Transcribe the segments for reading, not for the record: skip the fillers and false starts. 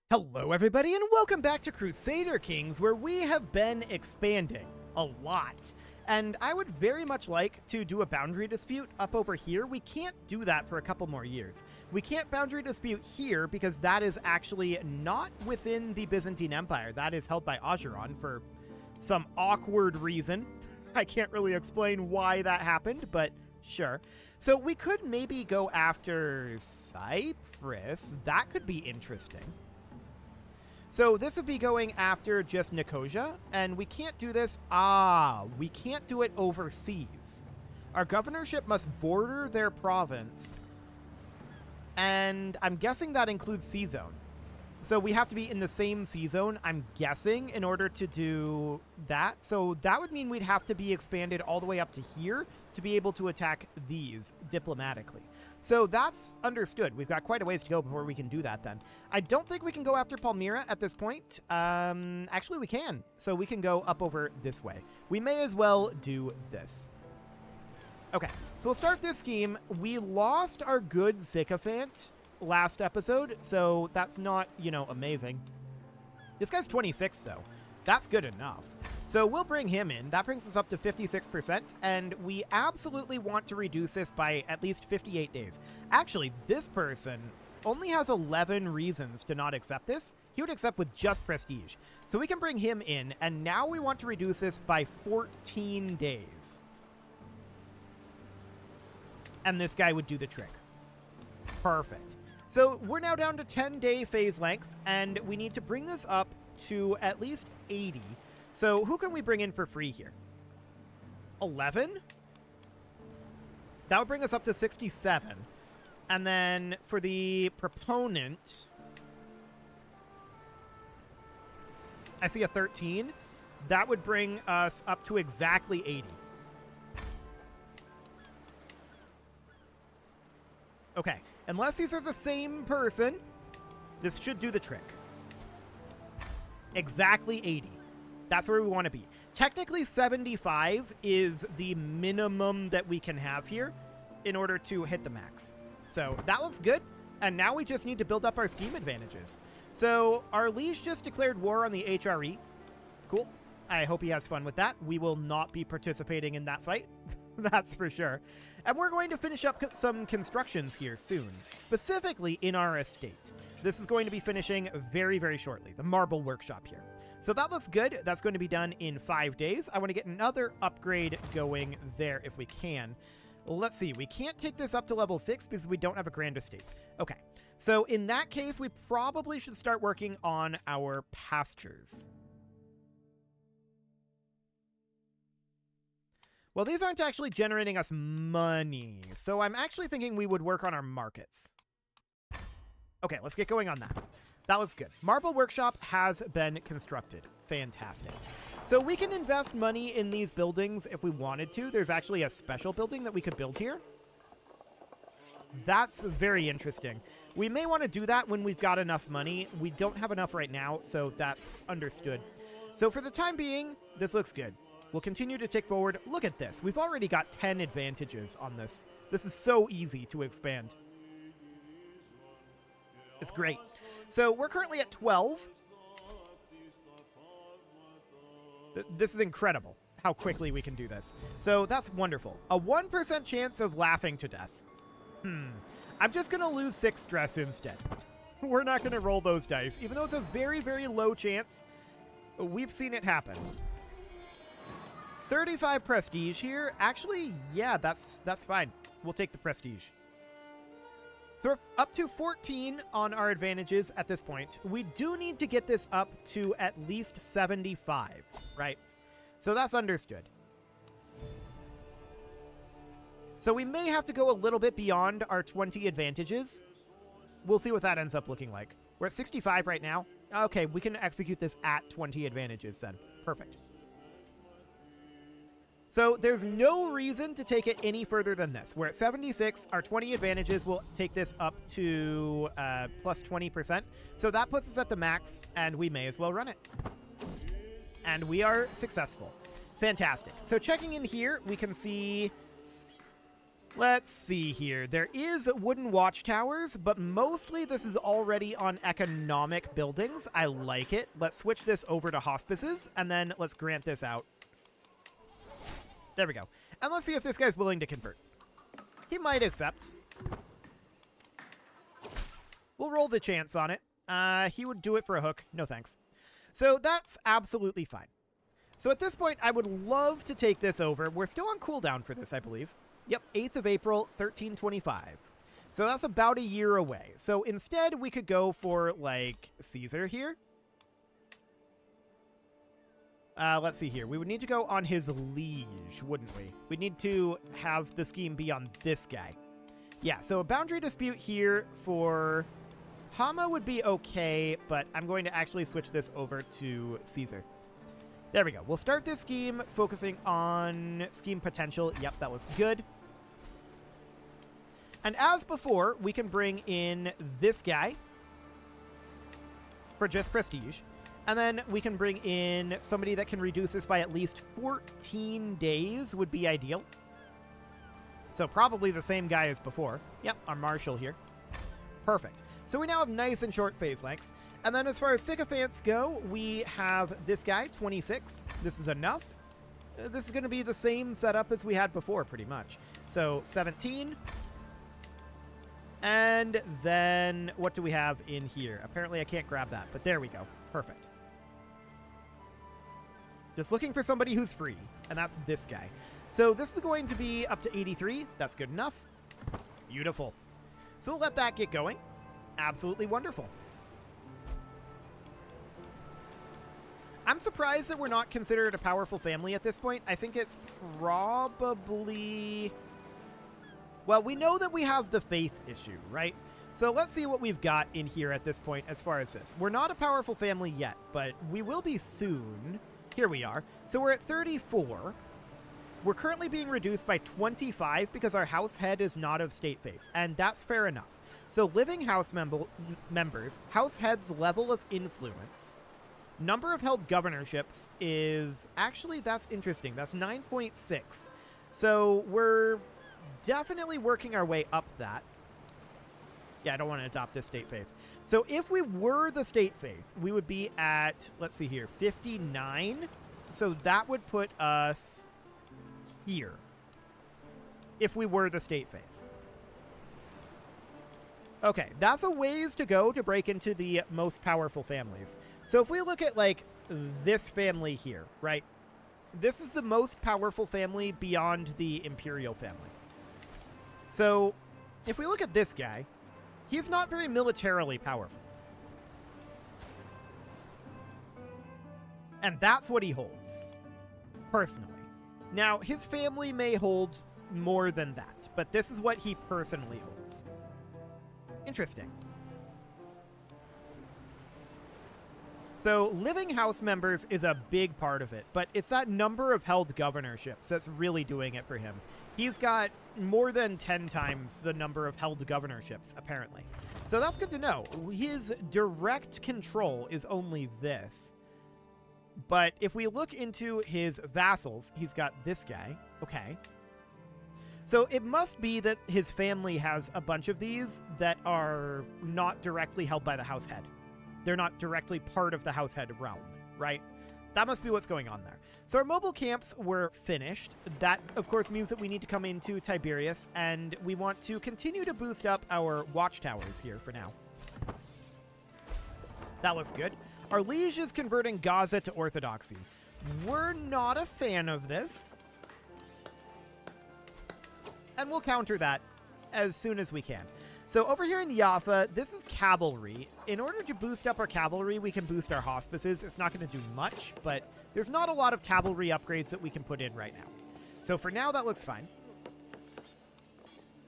Hello everybody and welcome back to Crusader Kings, where we have been expanding a lot. And I would very much like to do a boundary dispute up over here. We can't do that for a couple more years. We can't boundary dispute here because that is actually not within the Byzantine Empire. That is held by Ogeron for some awkward reason. I can't really explain why that happened, but sure. So we could maybe go after Cyprus. That could be interesting. So this would be going after just Nicosia, and we can't do this. We can't do it overseas. Our governorship must border their province, and I'm guessing that includes sea zone. So we have to be in the same sea zone, I'm guessing, in order to do that. So that would mean we'd have to be expanded all the way up to here to be able to attack these diplomatically. So that's understood. We've got quite a ways to go before we can do that then. I don't think we can go after Palmyra at this point. Actually, we can. So we can go up over this way. We may as well do this. Okay, so we'll start this scheme. We lost our good sycophant last episode, so that's not, amazing. This guy's 26, though. That's good enough. So we'll bring him in. That brings us up to 56%, and we absolutely want to reduce this by at least 58 days. Actually, this person only has 11 reasons to not accept this. He would accept with just prestige. So we can bring him in, and now we want to reduce this by 14 days. And this guy would do the trick. Perfect. So we're now down to 10-day phase length, and we need to bring this up to at least 80. So who can we bring in for free here? 11? That would bring us up to 67. And then for the proponent, I see a 13. That would bring us up to exactly 80. Okay, unless these are the same person, this should do the trick. Exactly 80. That's where we want to be. Technically, 75 is the minimum that we can have here in order to hit the max. So that looks good. And now we just need to build up our scheme advantages. So our liege just declared war on the HRE. Cool. I hope he has fun with that. We will not be participating in that fight. That's for sure. And we're going to finish up some constructions here soon, specifically in our estate. This is going to be finishing very, very shortly, the marble workshop here. So that looks good. That's going to be done in 5 days. I want to get another upgrade going there if we can. Let's see. We can't take this up to level 6 because we don't have a grand estate. Okay. So in that case, we probably should start working on our pastures. Well, these aren't actually generating us money, so I'm actually thinking we would work on our markets. Okay, let's get going on that. That looks good. Marble Workshop has been constructed. Fantastic. So we can invest money in these buildings if we wanted to. There's actually a special building that we could build here. That's very interesting. We may want to do that when we've got enough money. We don't have enough right now, so that's understood. So for the time being, this looks good. We'll continue to tick forward. Look at this. We've already got 10 advantages on this. This is so easy to expand. It's great. So we're currently at 12. This is incredible how quickly we can do this. So that's wonderful. A 1% chance of laughing to death. I'm just going to lose 6 stress instead. We're not going to roll those dice. Even though it's a very, very low chance, we've seen it happen. 35 prestige here. Actually, yeah, that's fine. We'll take the prestige. So we're up to 14 on our advantages at this point. We do need to get this up to at least 75, right? So that's understood. So we may have to go a little bit beyond our 20 advantages. We'll see what that ends up looking like. We're at 65 right now. Okay, we can execute this at 20 advantages then. Perfect. So there's no reason to take it any further than this. We're at 76. Our 20 advantages will take this up to plus 20%. So that puts us at the max, and we may as well run it. And we are successful. Fantastic. So checking in here, we can see Let's see here. There is wooden watchtowers, but mostly this is already on economic buildings. I like it. Let's switch this over to hospices, and then let's grant this out. There we go. And let's see if this guy's willing to convert. He might accept. We'll roll the chance on it. He would do it for a hook. No thanks. So that's absolutely fine. So at this point, I would love to take this over. We're still on cooldown for this, I believe. Yep, 8th of April, 1325. So that's about a year away. So instead, we could go for, like, Caesar here. Let's see here. We would need to go on his liege, wouldn't we? We'd need to have the scheme be on this guy. Yeah, so a boundary dispute here for Hama would be okay, but I'm going to actually switch this over to Caesar. There we go. We'll start this scheme focusing on scheme potential. Yep, that looks good. And as before, we can bring in this guy for just prestige. And then we can bring in somebody that can reduce this by at least 14 days would be ideal. So probably the same guy as before. Yep, our marshal here. Perfect. So we now have nice and short phase length. And then as far as sycophants go, we have this guy, 26. This is enough. This is going to be the same setup as we had before, pretty much. So 17. And then what do we have in here? Apparently I can't grab that, but there we go. Perfect. Just looking for somebody who's free, and that's this guy. So this is going to be up to 83. That's good enough. Beautiful. So we'll let that get going. Absolutely wonderful. I'm surprised that we're not considered a powerful family at this point. I think it's probably... Well, we know that we have the faith issue, right? So let's see what we've got in here at this point as far as this. We're not a powerful family yet, but we will be soon. Here we are. So we're at 34. We're currently being reduced by 25 because our house head is not of state faith, and that's fair enough. So living house members, house head's level of influence, number of held governorships is... Actually, that's interesting. That's 9.6. So we're definitely working our way up that. Yeah, I don't want to adopt this state faith. So if we were the state faith, we would be at, let's see here, 59. So that would put us here if we were the state faith. Okay, that's a ways to go to break into the most powerful families. So if we look at, like, this family here, right? This is the most powerful family beyond the imperial family. So if we look at this guy, he's not very militarily powerful. And that's what he holds, personally. Now, his family may hold more than that, but this is what he personally holds. Interesting. So living house members is a big part of it, but it's that number of held governorships that's really doing it for him. He's got more than 10 times the number of held governorships, apparently. So that's good to know. His direct control is only this. But if we look into his vassals, he's got this guy. Okay. So it must be that his family has a bunch of these that are not directly held by the house head. They're not directly part of the house head realm, right? That must be what's going on there. So our mobile camps were finished. That, of course, means that we need to come into Tiberias, and we want to continue to boost up our watchtowers here for now. That looks good. Our liege is converting Gaza to Orthodoxy. We're not a fan of this. And we'll counter that as soon as we can. So over here in Jaffa, this is cavalry. In order to boost up our cavalry, we can boost our hospices. It's not going to do much, but there's not a lot of cavalry upgrades that we can put in right now. So for now, that looks fine.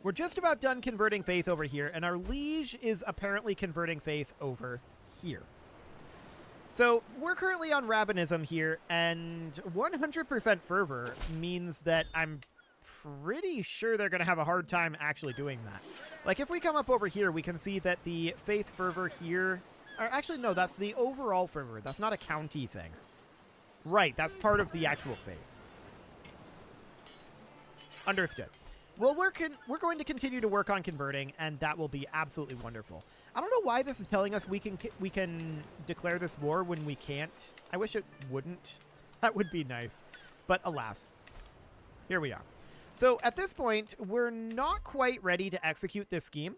We're just about done converting faith over here, and our liege is apparently converting faith over here. So we're currently on rabbinism here, and 100% fervor means that I'm pretty sure they're going to have a hard time actually doing that. Like, if we come up over here, we can see that the faith fervor here... Or actually, no, that's the overall fervor. That's not a county thing. Right, that's part of the actual faith. Understood. Well, we're going to continue to work on converting, and that will be absolutely wonderful. I don't know why this is telling us we can declare this war when we can't. I wish it wouldn't. That would be nice. But alas, here we are. So at this point, we're not quite ready to execute this scheme.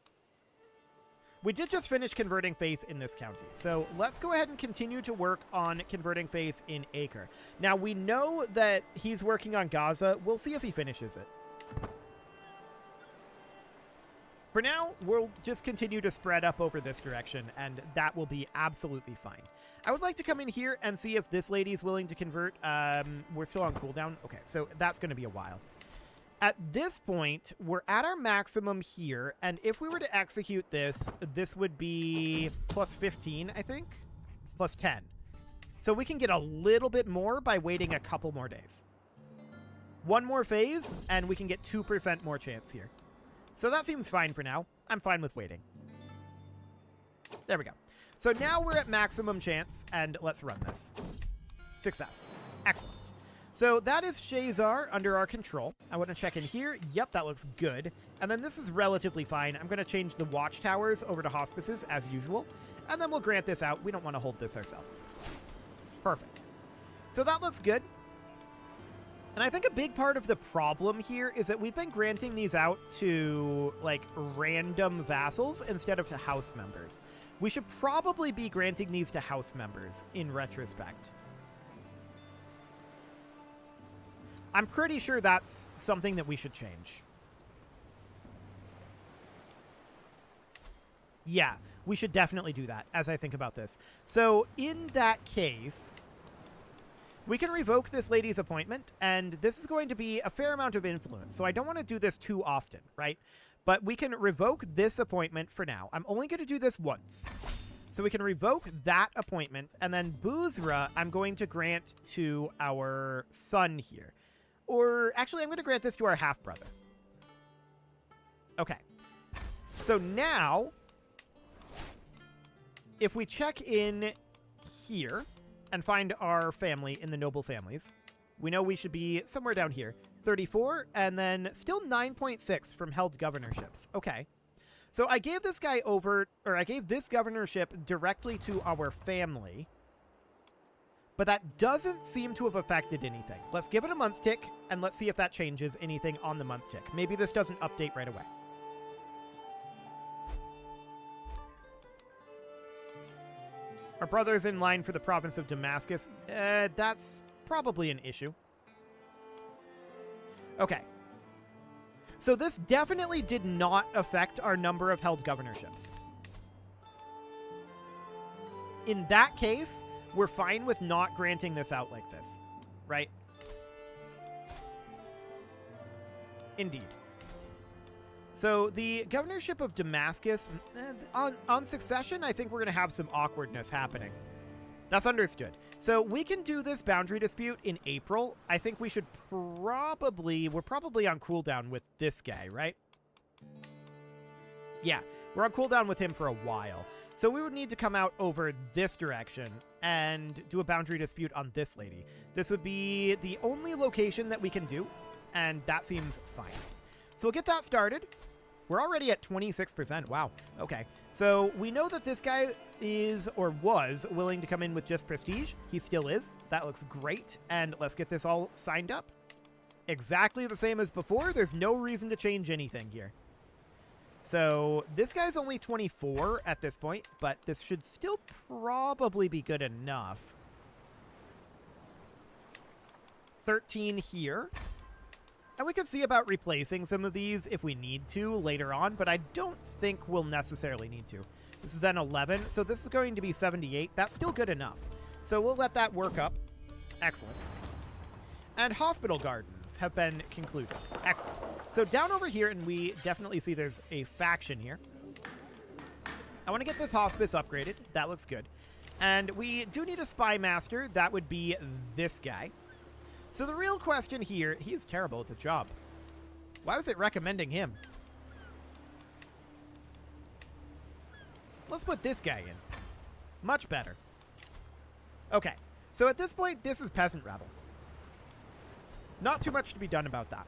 We did just finish converting faith in this county. So let's go ahead and continue to work on converting faith in Acre. Now, we know that he's working on Gaza. We'll see if he finishes it. For now, we'll just continue to spread up over this direction, and that will be absolutely fine. I would like to come in here and see if this lady's willing to convert. We're still on cooldown. Okay, so that's going to be a while. At this point, we're at our maximum here, and if we were to execute this, this would be plus 15, I think? Plus 10. So we can get a little bit more by waiting a couple more days. One more phase, and we can get 2% more chance here. So that seems fine for now. I'm fine with waiting. There we go. So now we're at maximum chance, and let's run this. Success. Excellent. So that is Shazar under our control. I want to check in here. Yep, that looks good. And then this is relatively fine. I'm going to change the watchtowers over to hospices as usual. And then we'll grant this out. We don't want to hold this ourselves. Perfect. So that looks good. And I think a big part of the problem here is that we've been granting these out to, like, random vassals instead of to house members. We should probably be granting these to house members in retrospect. I'm pretty sure that's something that we should change. Yeah, we should definitely do that as I think about this. So in that case, we can revoke this lady's appointment, and this is going to be a fair amount of influence, so I don't want to do this too often, right? But we can revoke this appointment for now. I'm only going to do this once. So we can revoke that appointment, and then Boozra I'm going to grant to our son here. Or, actually, I'm going to grant this to our half-brother. Okay. So now, if we check in here and find our family in the noble families, we know we should be somewhere down here. 34, and then still 9.6 from held governorships. Okay. So I gave this guy over, or I gave this governorship directly to our family. But that doesn't seem to have affected anything. Let's give it a month tick, and let's see if that changes anything on the month tick. Maybe this doesn't update right away. Our brother's in line for the province of Damascus. That's probably an issue. Okay. So this definitely did not affect our number of held governorships. In that case, we're fine with not granting this out like this, right? Indeed. So the governorship of Damascus, on succession, I think we're going to have some awkwardness happening. That's understood. So we can do this boundary dispute in April. I think we should we're probably on cooldown with this guy, right? Yeah, we're on cooldown with him for a while. So we would need to come out over this direction and do a boundary dispute on this lady. This would be the only location that we can do, and that seems fine. So we'll get that started. We're already at 26%. Wow. Okay. So we know that this guy is, or was, willing to come in with just prestige. He still is. That looks great. And let's get this all signed up. Exactly the same as before. There's no reason to change anything here. So this guy's only 24 at this point, but this should still probably be good enough. 13 here. And we could see about replacing some of these if we need to later on, but I don't think we'll necessarily need to. This is an 11, so this is going to be 78. That's still good enough. So we'll let that work up. Excellent. And hospital gardens have been concluded. Excellent. So down over here, and we definitely see there's a faction here. I want to get this hospice upgraded. That looks good. And we do need a spy master. That would be this guy. So the real question here, he's terrible at the job. Why was it recommending him? Let's put this guy in. Much better. Okay, so at this point, this is peasant rabble. Not too much to be done about that.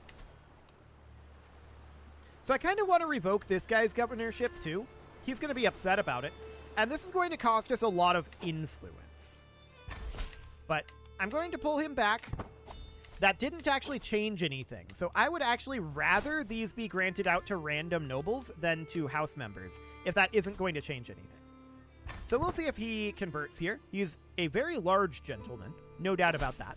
So I kind of want to revoke this guy's governorship too. He's going to be upset about it. And this is going to cost us a lot of influence. But I'm going to pull him back. That didn't actually change anything. So I would actually rather these be granted out to random nobles than to house members, if that isn't going to change anything. So we'll see if he converts here. He's a very large gentleman, no doubt about that.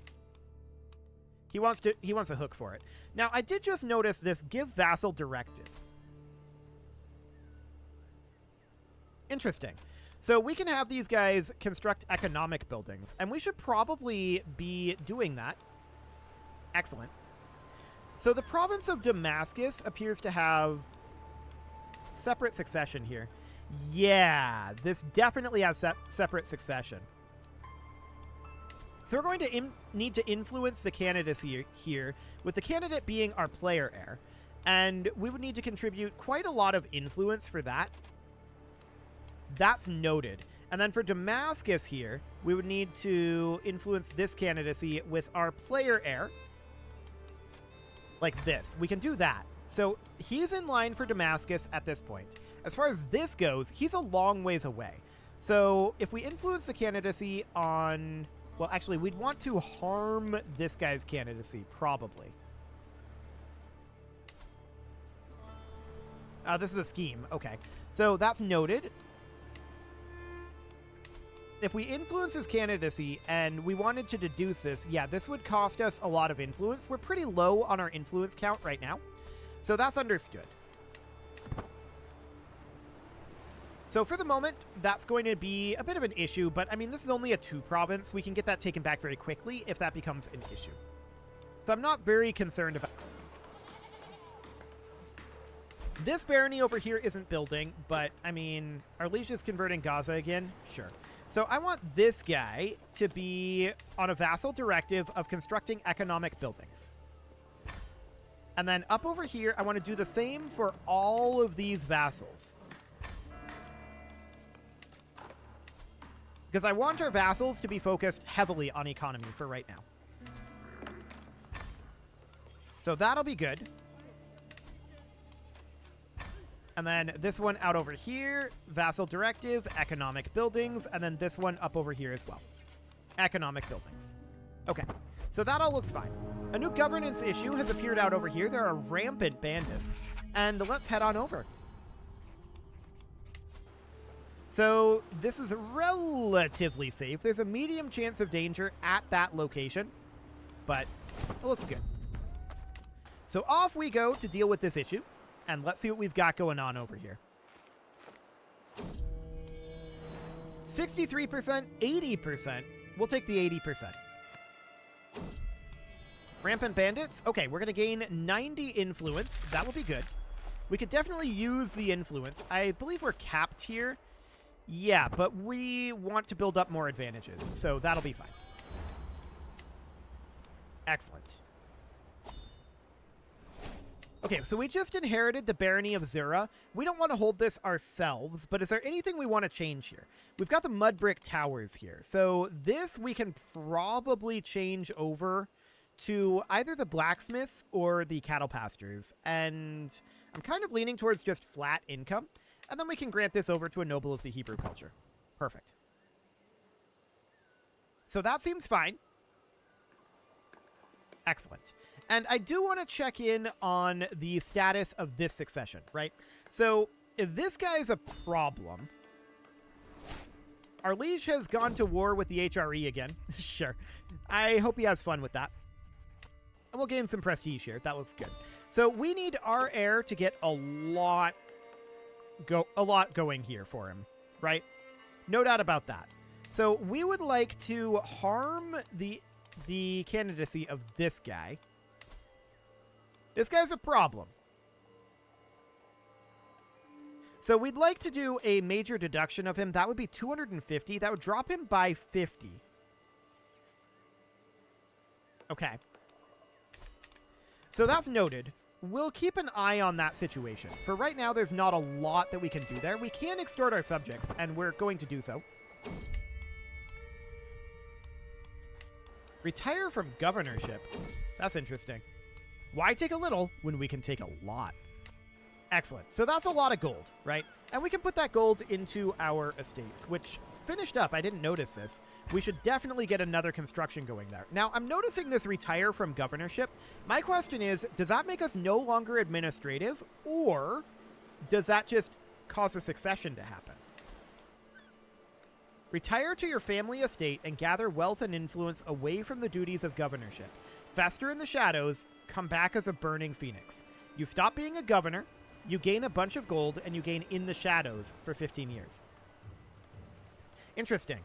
He wants a hook for it. Now, I did just notice this give vassal directive. Interesting. So we can have these guys construct economic buildings, and we should probably be doing that. Excellent. So the province of Damascus appears to have separate succession here. Yeah, this definitely has separate succession. So we're going to need to influence the candidacy here, with the candidate being our player heir. And we would need to contribute quite a lot of influence for that. That's noted. And then for Damascus here, we would need to influence this candidacy with our player heir. Like this. We can do that. So he's in line for Damascus at this point. As far as this goes, he's a long ways away. So if we influence the candidacy on... Well, actually, we'd want to harm this guy's candidacy, probably. This is a scheme. Okay. So that's noted. If we influence his candidacy and we wanted to deduce this, yeah, this would cost us a lot of influence. We're pretty low on our influence count right now. So that's understood. So for the moment, that's going to be a bit of an issue, but I mean, this is only a 2 province. We can get that taken back very quickly if that becomes an issue. So I'm not very concerned about this barony over here isn't building, but I mean, our liege is converting Gaza again. Sure. So I want this guy to be on a vassal directive of constructing economic buildings. And then up over here, I want to do the same for all of these vassals. Because I want our vassals to be focused heavily on economy for right now. So that'll be good. And then this one out over here, vassal directive, economic buildings, and then this one up over here as well. Economic buildings. Okay, so that all looks fine. A new governance issue has appeared out over here. There are rampant bandits. And let's head on over. So this is relatively safe. There's a medium chance of danger at that location, but it looks good. So off we go to deal with this issue, and let's see what we've got going on over here. 63%, 80%. We'll take the 80%. Rampant bandits. Okay, we're going to gain 90 influence. That will be good. We could definitely use the influence. I believe we're capped here. Yeah, but we want to build up more advantages, so that'll be fine. Excellent. Okay, so we just inherited the barony of Zura. We don't want to hold this ourselves, but is there anything we want to change here? We've got the mud brick towers here, so this we can probably change over to either the blacksmiths or the cattle pastures, and I'm kind of leaning towards just flat income. And then we can grant this over to a noble of the Hebrew culture. Perfect. So that seems fine. Excellent. And I do want to check in on the status of this succession, right? So if this guy is a problem, our liege has gone to war with the HRE again. Sure. I hope he has fun with that. And we'll gain some prestige here. That looks good. So we need our heir to get a lot going here for him, right? No doubt about that. So we would like to harm the candidacy of this guy. This guy's a problem. So we'd like to do a major deduction of him. That would be 250. That would drop him by 50. Okay. So that's noted. We'll keep an eye on that situation. For right now, there's not a lot that we can do there. We can extort our subjects, and we're going to do so. Retire from governorship. That's interesting. Why take a little when we can take a lot? Excellent. So that's a lot of gold, right? And we can put that gold into our estates, which finished up. I didn't notice this. We should definitely get another construction going there. Now, I'm noticing this retire from governorship. My question is, does that make us no longer administrative, or does that just cause a succession to happen? Retire to your family estate and gather wealth and influence away from the duties of governorship. Fester in the shadows, come back as a burning phoenix. You stop being a governor, you gain a bunch of gold, and you gain in the shadows for 15 years. Interesting.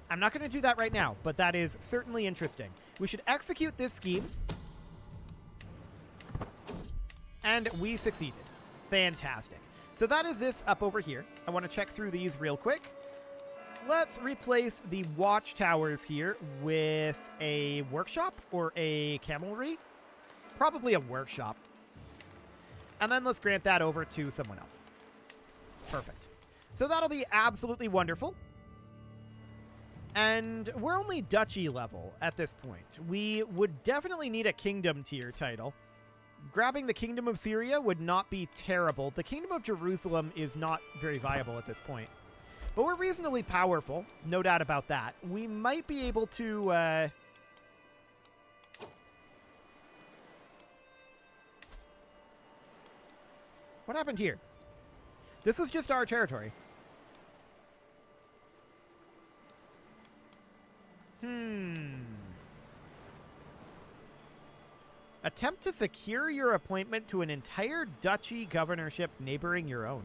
I'm not going to do that right now, but that is certainly interesting. We should execute this scheme. And we succeeded. Fantastic. So that is this up over here. I want to check through these real quick. Let's replace the watchtowers here with a workshop or a camelry. Probably a workshop. And then let's grant that over to someone else. Perfect. So that'll be absolutely wonderful. And we're only duchy level at this point. We would definitely need a kingdom tier title. Grabbing the Kingdom of Syria would not be terrible. The Kingdom of Jerusalem is not very viable at this point. But we're reasonably powerful, no doubt about that. We might be able to... What happened here? This was just our territory. Attempt to secure your appointment to an entire duchy governorship neighboring your own.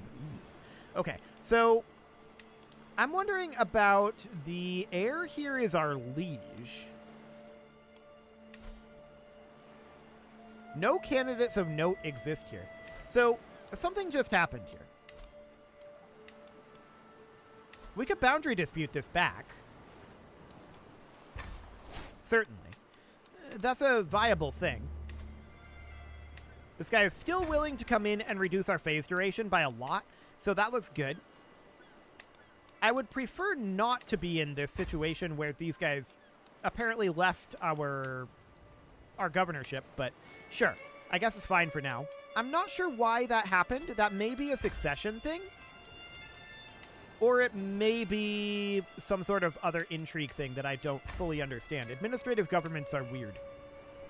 Okay, so I'm wondering about the heir here is our liege. No candidates of note exist here. So something just happened here. We could boundary dispute this back. Certainly. That's a viable thing. This guy is still willing to come in and reduce our phase duration by a lot, so that looks good. I would prefer not to be in this situation where these guys apparently left our governorship, but sure, I guess it's fine for now. I'm not sure why that happened. That may be a succession thing, or it may be some sort of other intrigue thing that I don't fully understand. Administrative governments are weird,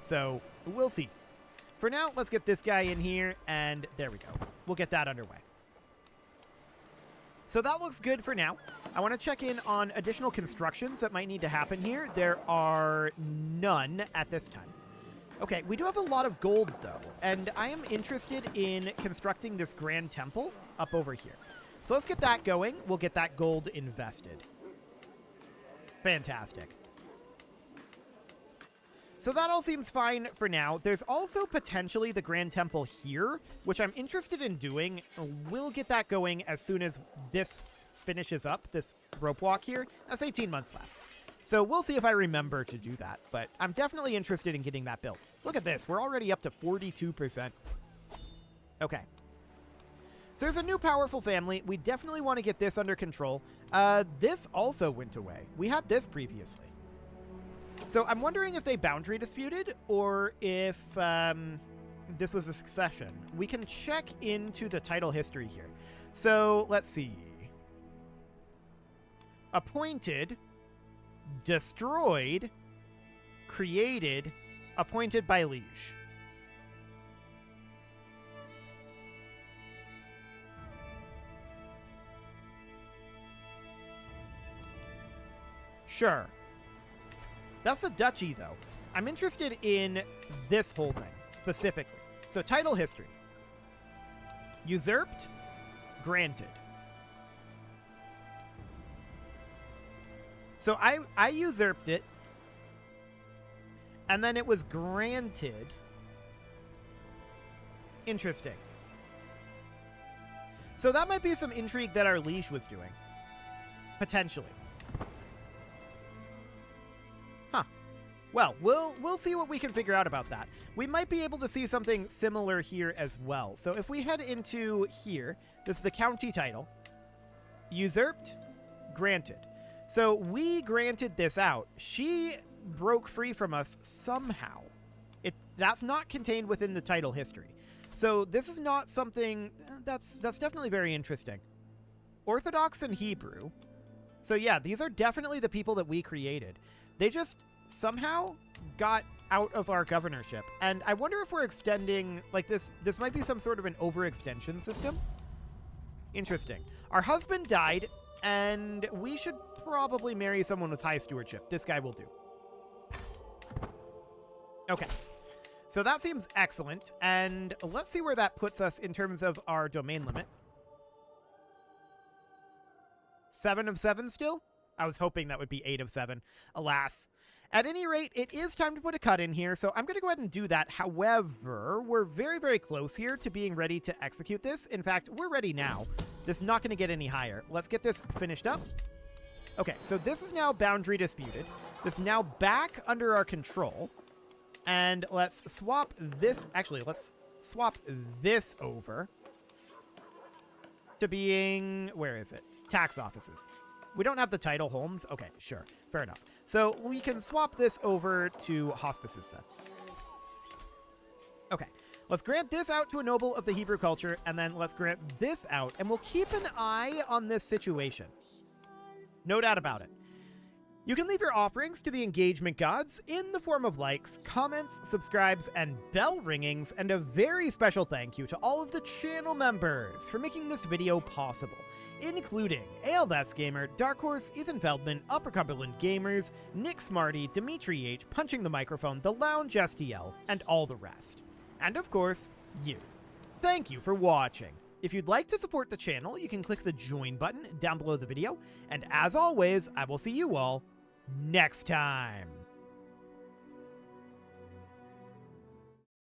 so we'll see. For now, let's get this guy in here, and there we go. We'll get that underway. So that looks good for now. I want to check in on additional constructions that might need to happen here. There are none at this time. Okay, we do have a lot of gold, though, and I am interested in constructing this grand temple up over here. So let's get that going. We'll get that gold invested. Fantastic. So that all seems fine for now. There's also potentially the Grand Temple here, which I'm interested in doing. We'll get that going as soon as this finishes up, this rope walk here. That's 18 months left. So we'll see if I remember to do that, but I'm definitely interested in getting that built. Look at this. We're already up to 42%. Okay. So there's a new powerful family. We definitely want to get this under control. This also went away. We had this previously. So I'm wondering if they boundary disputed or if this was a succession. We can check into the title history here. So let's see. Appointed, destroyed, created, appointed by liege. Sure. That's a duchy, though. I'm interested in this holding, specifically. So, title history. Usurped, granted. So, I usurped it, and then it was granted. Interesting. So, that might be some intrigue that our liege was doing. Potentially. Well, we'll see what we can figure out about that. We might be able to see something similar here as well. So if we head into here, this is the county title. Usurped, granted. So we granted this out. She broke free from us somehow. That's not contained within the title history. So this is not something that's definitely very interesting. Orthodox and Hebrew. So yeah, these are definitely the people that we created. They just somehow got out of our governorship. And I wonder if we're extending, like this might be some sort of an overextension system. Interesting. Our husband died, and we should probably marry someone with high stewardship. This guy will do. Okay. So that seems excellent, and let's see where that puts us in terms of our domain limit. 7 of 7 still? I was hoping that would be 8 of 7. Alas. At any rate, it is time to put a cut in here, so I'm going to go ahead and do that. However, we're very, very close here to being ready to execute this. In fact, we're ready now. This is not going to get any higher. Let's get this finished up. Okay, so this is now boundary disputed. This is now back under our control. And let's swap this... Actually, let's swap this over to being... Where is it? Tax offices. We don't have the title homes. Okay, sure. Fair enough. So we can swap this over to hospices then. Okay. Let's grant this out to a noble of the Hebrew culture, and then let's grant this out, and we'll keep an eye on this situation. No doubt about it. You can leave your offerings to the engagement gods in the form of likes, comments, subscribes, and bell ringings, and a very special thank you to all of the channel members for making this video possible, including ALS Gamer, Dark Horse, Ethan Feldman, Upper Cumberland Gamers, Nick Smarty, Dimitri H, Punching the Microphone, The Lounge STL, and all the rest. And of course, you. Thank you for watching. If you'd like to support the channel, you can click the join button down below the video, and as always, I will see you all next time.